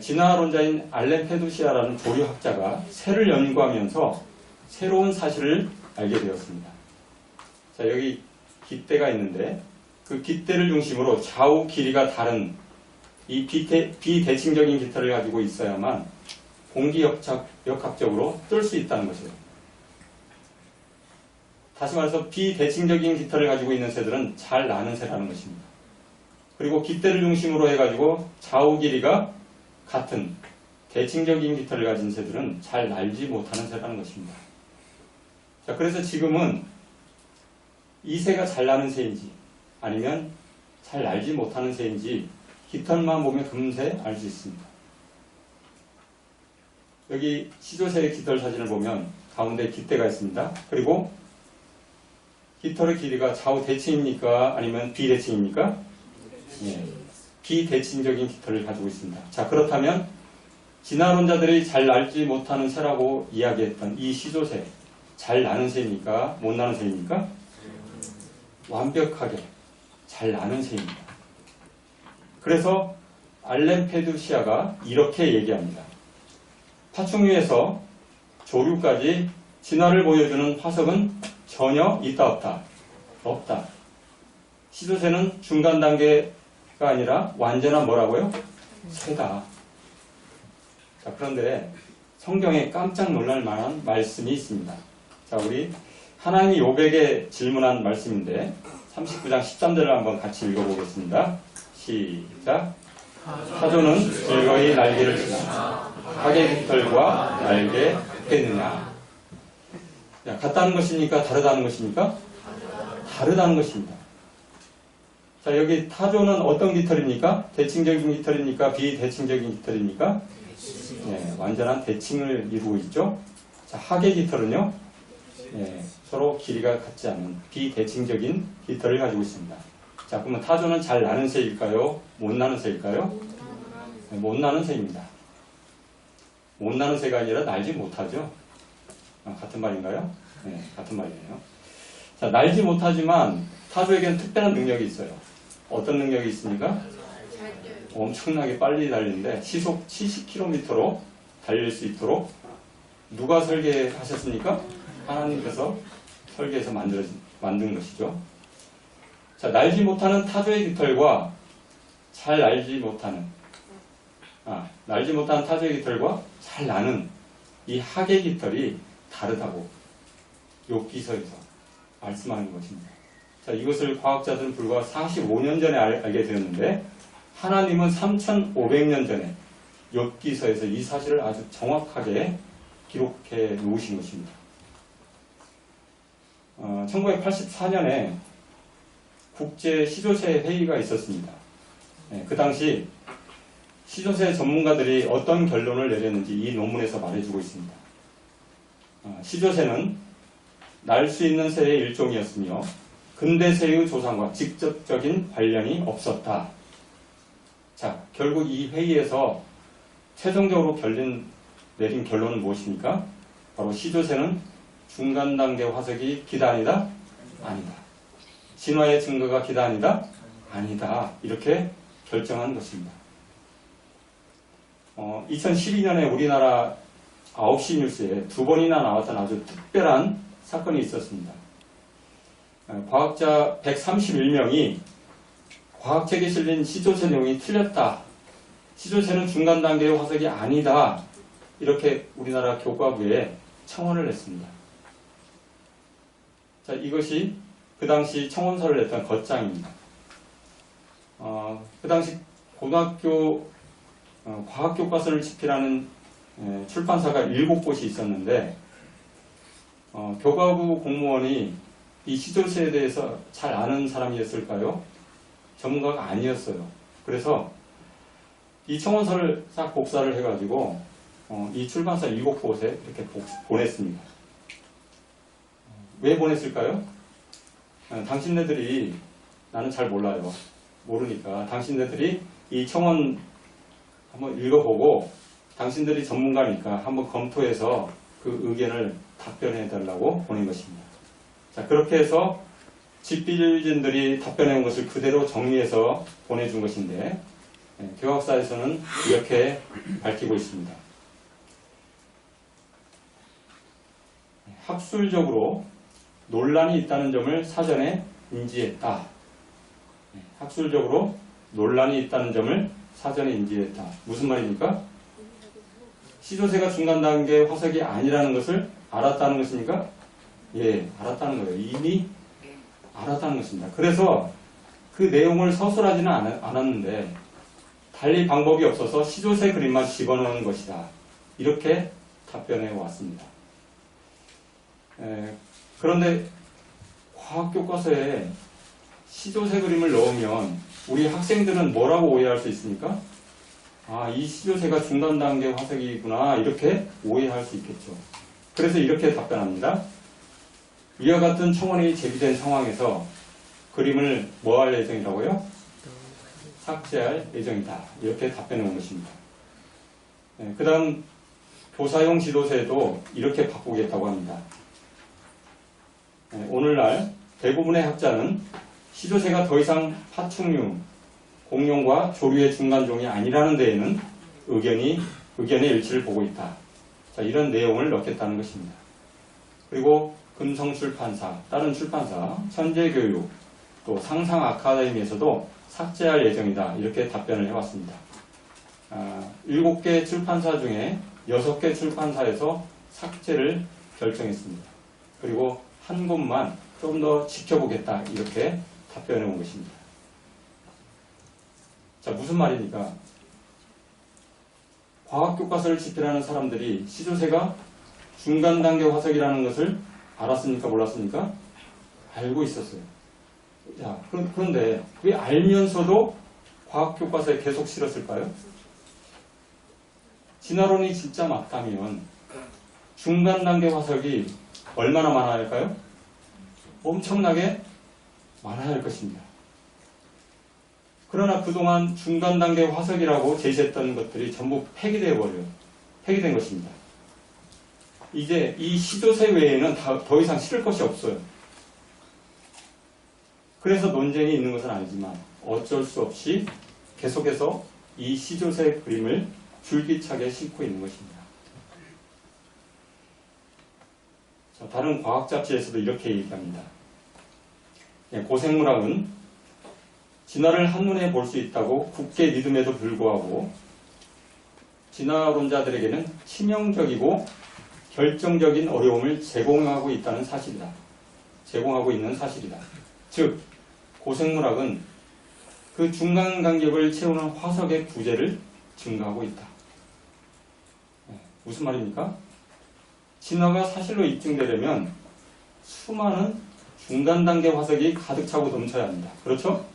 진화론자인 알렌 페두시아라는 조류학자가 새를 연구하면서 새로운 사실을 알게 되었습니다. 자, 여기 깃대가 있는데 그 깃대를 중심으로 좌우 길이가 다른 이 비대칭적인 깃털을 가지고 있어야만 공기역학적으로 뜰 수 있다는 것이에요. 다시 말해서 비대칭적인 깃털을 가지고 있는 새들은 잘 나는 새라는 것입니다. 그리고 깃대를 중심으로 해가지고 좌우 길이가 같은 대칭적인 깃털을 가진 새들은 잘 날지 못하는 새라는 것입니다. 자, 그래서 지금은 이 새가 잘 나는 새인지 아니면 잘 날지 못하는 새인지 깃털만 보면 금세 알 수 있습니다. 여기 시조새의 깃털 사진을 보면 가운데 깃대가 있습니다. 그리고 깃털의 길이가 좌우 대칭입니까? 아니면 비대칭입니까? 예, 비대칭적인 깃털을 가지고 있습니다. 자, 그렇다면 진화론자들이 잘 날지 못하는 새라고 이야기했던 이 시조새, 잘 나는 새입니까? 못 나는 새입니까? 완벽하게 잘 나는 새입니다. 그래서 알렌 페두시아가 이렇게 얘기합니다. 파충류에서 조류까지 진화를 보여주는 화석은 전혀 있다 없다. 없다. 시조새는 중간 단계가 아니라 완전한 뭐라고요? 새다. 자, 그런데 성경에 깜짝 놀랄 만한 말씀이 있습니다. 자, 우리 하나님이 요백에 질문한 말씀인데 39장 13절을 한번 같이 읽어보겠습니다. 시작. 타조는 즐거이 날개를 치나 하게 깃털과 날개 같겠느냐. 자, 같다는 것입니까? 다르다는 것입니까? 다르다는 것입니다. 자, 여기 타조는 어떤 깃털입니까? 대칭적인 깃털입니까? 비대칭적인 깃털입니까? 네, 완전한 대칭을 이루고 있죠. 자, 하계 깃털은요, 네, 서로 길이가 같지 않은 비대칭적인 깃털을 가지고 있습니다. 자, 그러면 타조는 잘 나는 새일까요? 못 나는 새일까요? 네, 못 나는 새입니다. 못 나는 새가 아니라 날지 못하죠. 같은 말인가요? 네, 같은 말이에요. 자, 날지 못하지만 타조에게는 특별한 능력이 있어요. 어떤 능력이 있습니까? 엄청나게 빨리 달리는데 시속 70km로 달릴 수 있도록 누가 설계하셨습니까? 하나님께서 설계해서 만든 것이죠. 자, 날지 못하는 타조의 깃털과 잘 날지 못하는 타조의 깃털과 잘 나는 이 학의 깃털이 다르다고 욥기서에서 말씀하는 것입니다. 자, 이것을 과학자들은 불과 45년 전에 알게 되었는데 하나님은 3,500년 전에 욥기서에서 이 사실을 아주 정확하게 기록해 놓으신 것입니다. 1984년에 국제 시조새 회의가 있었습니다. 그 당시 시조새 전문가들이 어떤 결론을 내렸는지 이 논문에서 말해주고 있습니다. 시조새는 날 수 있는 새의 일종이었으며 근대 새의 조상과 직접적인 관련이 없었다. 자, 결국 이 회의에서 최종적으로 내린 결론은 무엇입니까? 바로 시조새는 중간 단계 화석이 기다 아니다? 아니다. 진화의 증거가 기다 아니다? 아니다. 이렇게 결정한 것입니다. 2012년에 우리나라 9시 뉴스에 2번이나 나왔던 아주 특별한 사건이 있었습니다. 과학자 131명이 과학책에 실린 시조새 내용이 틀렸다. 시조새는 중간 단계의 화석이 아니다. 이렇게 우리나라 교과부에 청원을 했습니다. 자, 이것이 그 당시 청원서를 냈던 겉장입니다. 그 당시 고등학교 과학교과서를 집필하는 출판사가 7곳이 있었는데 교과부 공무원이 이 시조새에 대해서 잘 아는 사람이었을까요? 전문가가 아니었어요. 그래서 이 청원서를 싹 복사를 해가지고 이 출판사 7곳에 이렇게 보냈습니다. 왜 보냈을까요? 당신네들이, 나는 잘 몰라요. 모르니까 당신네들이 이 청원 한번 읽어보고 당신들이 전문가니까 한번 검토해서 그 의견을 답변해 달라고 보낸 것입니다. 자, 그렇게 해서 집필진들이 답변해 온 것을 그대로 정리해서 보내준 것인데 교학사에서는 이렇게 밝히고 있습니다. 학술적으로 논란이 있다는 점을 사전에 인지했다. 학술적으로 논란이 있다는 점을 사전에 인지했다. 무슨 말입니까? 시조새가 중간 단계 화석이 아니라는 것을 알았다는 것입니까? 예, 알았다는 거예요. 이미 알았다는 것입니다. 그래서 그 내용을 서술하지는 않았는데 달리 방법이 없어서 시조새 그림만 집어넣은 것이다. 이렇게 답변해 왔습니다. 그런데 과학교과서에 시조새 그림을 넣으면 우리 학생들은 뭐라고 오해할 수 있습니까? 아, 이 시조새가 중간 단계 화석이구나 이렇게 오해할 수 있겠죠. 그래서 이렇게 답변합니다. 이와 같은 청원이 제기된 상황에서 그림을 뭐 할 예정이라고요? 삭제할 예정이다. 이렇게 답변해 온 것입니다. 그 다음 교사용 지도서에도 이렇게 바꾸겠다고 합니다. 오늘날 대부분의 학자는 시조새가 더 이상 파충류, 공룡과 조류의 중간종이 아니라는 데에는 의견의 일치를 보고 있다. 자, 이런 내용을 넣겠다는 것입니다. 그리고 금성출판사, 다른 출판사, 천재교육, 또 상상아카데미에서도 삭제할 예정이다. 이렇게 답변을 해왔습니다. 7개 출판사 중에 6개 출판사에서 삭제를 결정했습니다. 그리고 한 곳만 좀 더 지켜보겠다. 이렇게 답변해 온 것입니다. 자, 무슨 말입니까? 과학교과서를 집필하는 사람들이 시조새가 중간 단계 화석이라는 것을 알았습니까? 몰랐습니까? 알고 있었어요. 자, 그런데 왜 알면서도 과학교과서에 계속 실었을까요? 진화론이 진짜 맞다면 중간 단계 화석이 얼마나 많아야 할까요? 엄청나게 많아야 할 것입니다. 그러나 그동안 중간 단계 화석이라고 제시했던 것들이 전부 폐기된 것입니다. 이제 이 시조새 외에는 더 이상 실을 것이 없어요. 그래서 논쟁이 있는 것은 아니지만 어쩔 수 없이 계속해서 이 시조새 그림을 줄기차게 심고 있는 것입니다. 자, 다른 과학 잡지에서도 이렇게 얘기합니다. 고생물학은 진화를 한눈에 볼 수 있다고 굳게 믿음에도 불구하고 진화론자들에게는 치명적이고 결정적인 어려움을 제공하고 있는 사실이다. 즉, 고생물학은 그 중간 간격을 채우는 화석의 부재를 증가하고 있다. 무슨 말입니까? 진화가 사실로 입증되려면 수많은 중간 단계 화석이 가득 차고 넘쳐야 합니다. 그렇죠?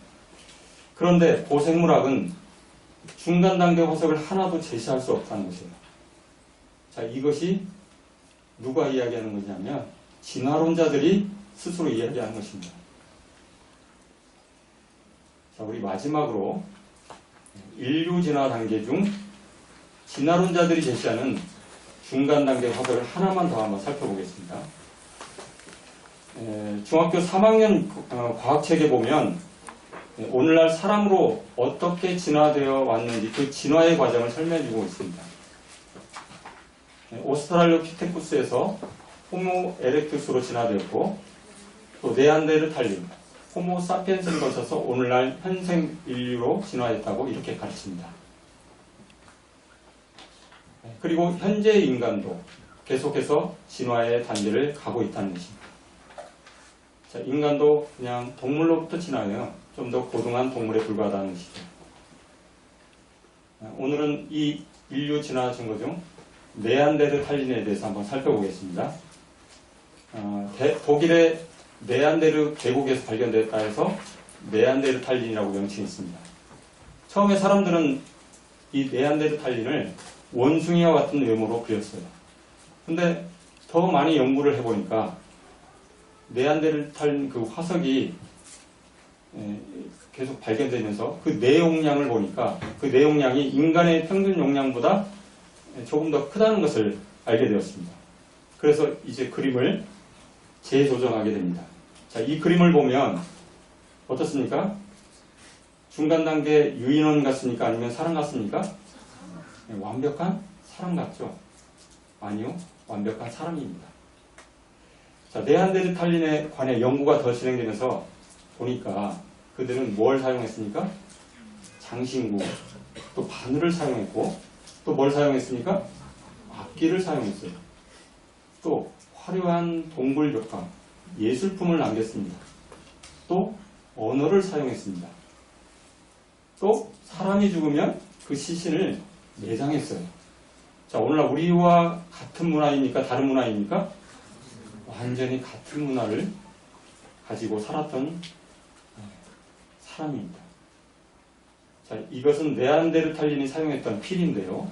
그런데 고생물학은 중간 단계 화석을 하나도 제시할 수 없다는 것이에요. 자, 이것이 누가 이야기하는 것이냐면 진화론자들이 스스로 이야기하는 것입니다. 자, 우리 마지막으로 인류 진화 단계 중 진화론자들이 제시하는 중간 단계 화석을 하나만 더 한번 살펴보겠습니다. 중학교 3학년 과학책에 보면 오늘날 사람으로 어떻게 진화되어 왔는지 그 진화의 과정을 설명해주고 있습니다. 오스트랄로피테쿠스에서 호모 에렉투스로 진화되었고 또 네안데르탈린, 호모 사피엔스를 거쳐서 오늘날 현생 인류로 진화했다고 이렇게 가르칩니다. 그리고 현재 인간도 계속해서 진화의 단계를 가고 있다는 것입니다. 자, 인간도 그냥 동물로부터 진화해요. 좀 더 고등한 동물에 불과하다는 것이죠. 오늘은 이 인류 진화 증거 중 네안데르탈린에 대해서 한번 살펴보겠습니다. 독일의 네안데르 계곡에서 발견됐다 해서 네안데르탈린이라고 명칭했습니다. 처음에 사람들은 이 네안데르탈린을 원숭이와 같은 외모로 그렸어요. 근데 더 많이 연구를 해보니까 네안데르탈린 그 화석이 계속 발견되면서 그 내용량을 보니까 그 내용량이 인간의 평균 용량보다 조금 더 크다는 것을 알게 되었습니다. 그래서 이제 그림을 재조정하게 됩니다. 자, 이 그림을 보면 어떻습니까? 중간 단계 유인원 같습니까? 아니면 사람 같습니까? 완벽한 사람 같죠? 아니요, 완벽한 사람입니다. 자, 네안데르탈린에 관해 연구가 더 진행되면서 보니까 그들은 뭘 사용했습니까? 장신구, 또 바늘을 사용했고, 또 뭘 사용했습니까? 악기를 사용했어요. 또 화려한 동굴 벽화, 예술품을 남겼습니다. 또 언어를 사용했습니다. 또 사람이 죽으면 그 시신을 매장했어요. 자, 오늘날 우리와 같은 문화입니까? 다른 문화입니까? 완전히 같은 문화를 가지고 살았던 사람입니다. 자, 이것은 네안데르탈린이 사용했던 필인데요.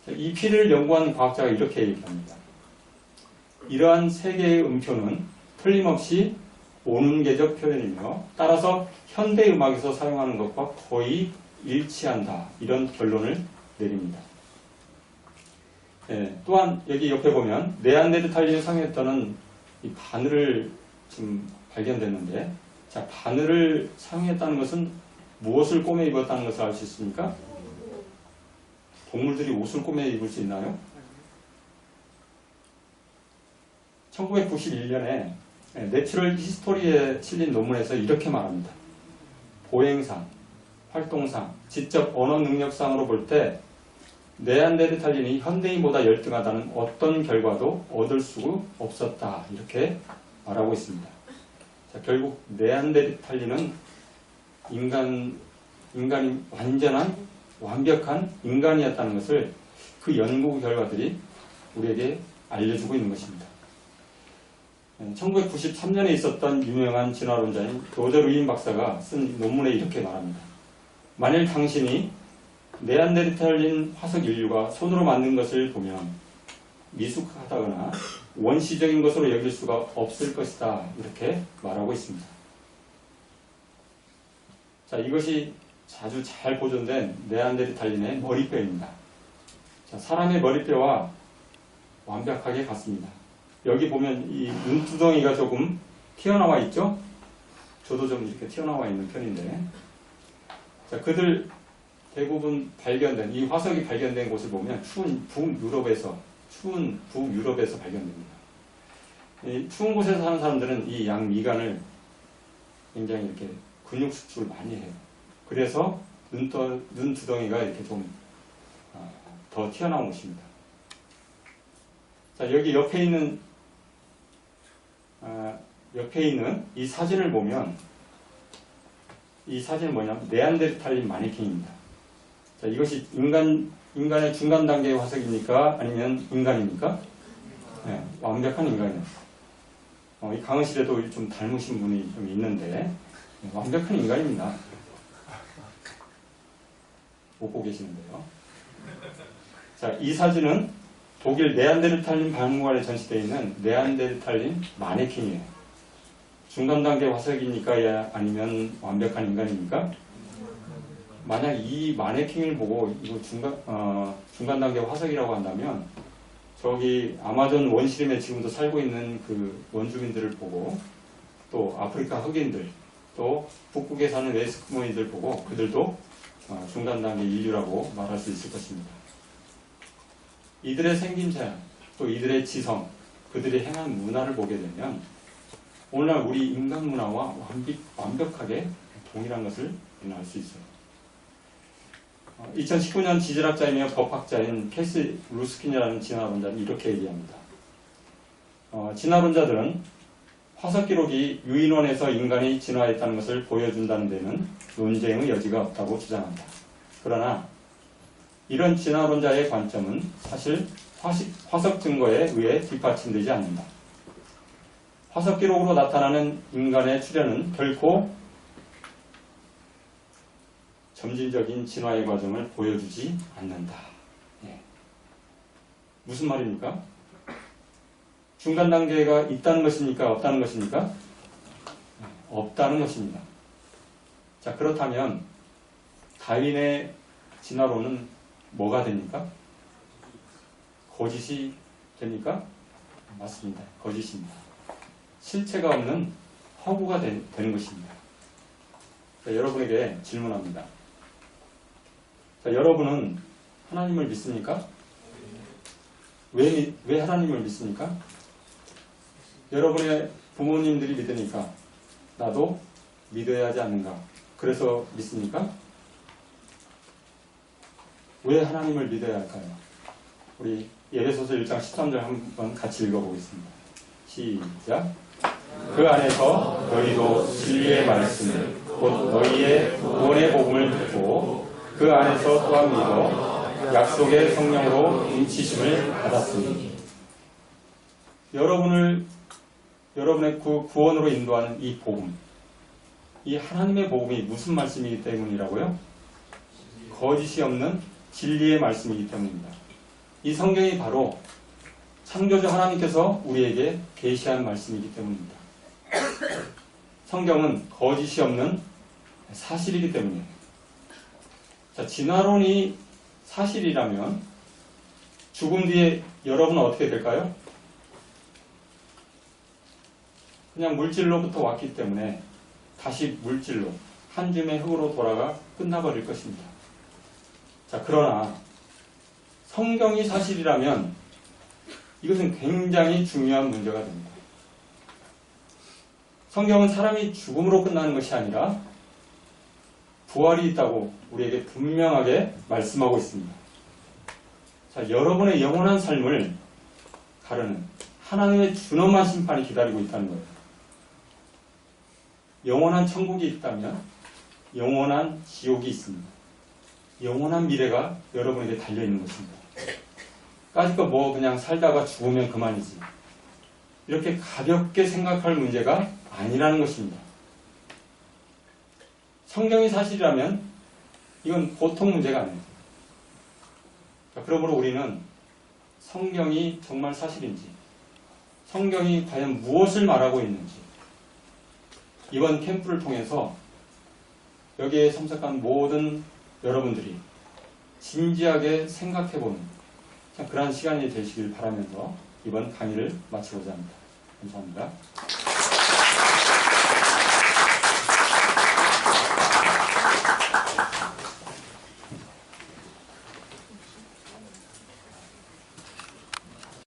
자, 이 필을 연구한 과학자가 이렇게 얘기합니다. 이러한 세 개의 음표는 틀림없이 오는계적 표현이며 따라서 현대음악에서 사용하는 것과 거의 일치한다. 이런 결론을 내립니다. 또한 여기 옆에 보면 네안데르탈린이 사용했던 이 바늘을 지금 발견됐는데, 자, 바늘을 사용했다는 것은 무엇을 꼬매 입었다는 것을 알 수 있습니까? 동물들이 옷을 꼬매 입을 수 있나요? 1991년에 내추럴 히스토리에 실린 논문에서 이렇게 말합니다. 보행상, 활동상, 지적 언어 능력상으로 볼 때 네안데르탈린이 현대인보다 열등하다는 어떤 결과도 얻을 수 없었다. 이렇게 말하고 있습니다. 자, 결국 네안데르탈린은 인간이 완벽한 인간이었다는 것을 그 연구 결과들이 우리에게 알려주고 있는 것입니다. 1993년에 있었던 유명한 진화론자인 로저 루인 박사가 쓴 논문에 이렇게 말합니다. 만일 당신이 네안데르탈린 화석 인류가 손으로 만든 것을 보면 미숙하다거나 원시적인 것으로 여길 수가 없을 것이다. 이렇게 말하고 있습니다. 자, 이것이 아주 잘 보존된 네안데르탈린의 머리뼈입니다. 자, 사람의 머리뼈와 완벽하게 같습니다. 여기 보면 이 눈두덩이가 조금 튀어나와 있죠? 저도 좀 이렇게 튀어나와 있는 편인데, 자, 그들 대부분 발견된, 이 화석이 발견된 곳을 보면 추운 북유럽에서 발견됩니다. 이 추운 곳에서 사는 사람들은 이 양미간을 굉장히 이렇게 근육 수축을 많이 해요. 그래서 눈 두덩이가 이렇게 좀 더 튀어나온 것입니다. 자, 여기 옆에 있는 이 사진을 보면 이 사진은 뭐냐면 네안데르탈린 마네킹입니다. 자, 이것이 인간의 중간 단계의 화석입니까? 아니면 인간입니까? 네, 완벽한 인간이었어요. 이 강의실에도 좀 닮으신 분이 좀 있는데 완벽한 인간입니다. 웃고 계시는데요. 자, 이 사진은 독일 네안데르탈린 박물관에 전시되어 있는 네안데르탈린 마네킹이에요. 중간 단계 화석입니까? 아니면 완벽한 인간입니까? 만약 이 마네킹을 보고 이거 중간 단계 화석이라고 한다면 저기 아마존 원시림에 지금도 살고 있는 그 원주민들을 보고 또 아프리카 흑인들 또 북극에 사는 에스키모인들 보고 그들도 중간 단계 인류라고 말할 수 있을 것입니다. 이들의 생김새 또 이들의 지성 그들이 행한 문화를 보게 되면 오늘날 우리 인간 문화와 완벽하게 동일한 것을 우리는 알 수 있어요. 2019년 지질학자이며 법학자인 캐시 루스킨이라는 진화론자는 이렇게 얘기합니다. 진화론자들은 화석 기록이 유인원에서 인간이 진화했다는 것을 보여준다는 데는 논쟁의 여지가 없다고 주장한다. 그러나 이런 진화론자의 관점은 사실 화석 증거에 의해 뒷받침되지 않는다. 화석 기록으로 나타나는 인간의 출현은 결코 점진적인 진화의 과정을 보여주지 않는다. 예. 무슨 말입니까? 중간 단계가 있다는 것입니까? 없다는 것입니까? 없다는 것입니다. 자, 그렇다면 다윈의 진화론은 뭐가 됩니까? 거짓이 됩니까? 맞습니다. 거짓입니다. 실체가 없는 허구가 되는 것입니다. 자, 여러분에게 질문합니다. 자, 여러분은 하나님을 믿습니까? 왜 하나님을 믿습니까? 여러분의 부모님들이 믿으니까 나도 믿어야 하지 않는가? 그래서 믿습니까? 왜 하나님을 믿어야 할까요? 우리 에베소서 1장 13절 한번 같이 읽어보겠습니다. 시작. 그 안에서 너희도 진리의 말씀을 곧 너희의 구원의 복음을 듣고 그 안에서 또한 믿어 약속의 성령으로 인치심을 받았으니 여러분의 구원으로 인도하는 이 복음, 이 하나님의 복음이 무슨 말씀이기 때문이라고요? 거짓이 없는 진리의 말씀이기 때문입니다. 이 성경이 바로 창조주 하나님께서 우리에게 계시한 말씀이기 때문입니다. 성경은 거짓이 없는 사실이기 때문이에요. 자, 진화론이 사실이라면 죽음 뒤에 여러분은 어떻게 될까요? 그냥 물질로부터 왔기 때문에 다시 물질로 한 줌의 흙으로 돌아가 끝나버릴 것입니다. 자, 그러나 성경이 사실이라면 이것은 굉장히 중요한 문제가 됩니다. 성경은 사람이 죽음으로 끝나는 것이 아니라 부활이 있다고 우리에게 분명하게 말씀하고 있습니다. 자, 여러분의 영원한 삶을 가르는 하나님의 준엄한 심판이 기다리고 있다는 거예요. 영원한 천국이 있다면 영원한 지옥이 있습니다. 영원한 미래가 여러분에게 달려있는 것입니다. 까짓거 그냥 살다가 죽으면 그만이지. 이렇게 가볍게 생각할 문제가 아니라는 것입니다. 성경이 사실이라면 이건 보통 문제가 아니에요. 자, 그러므로 우리는 성경이 정말 사실인지, 성경이 과연 무엇을 말하고 있는지, 이번 캠프를 통해서 여기에 참석한 모든 여러분들이 진지하게 생각해보는 그러한 시간이 되시길 바라면서 이번 강의를 마치고자 합니다. 감사합니다.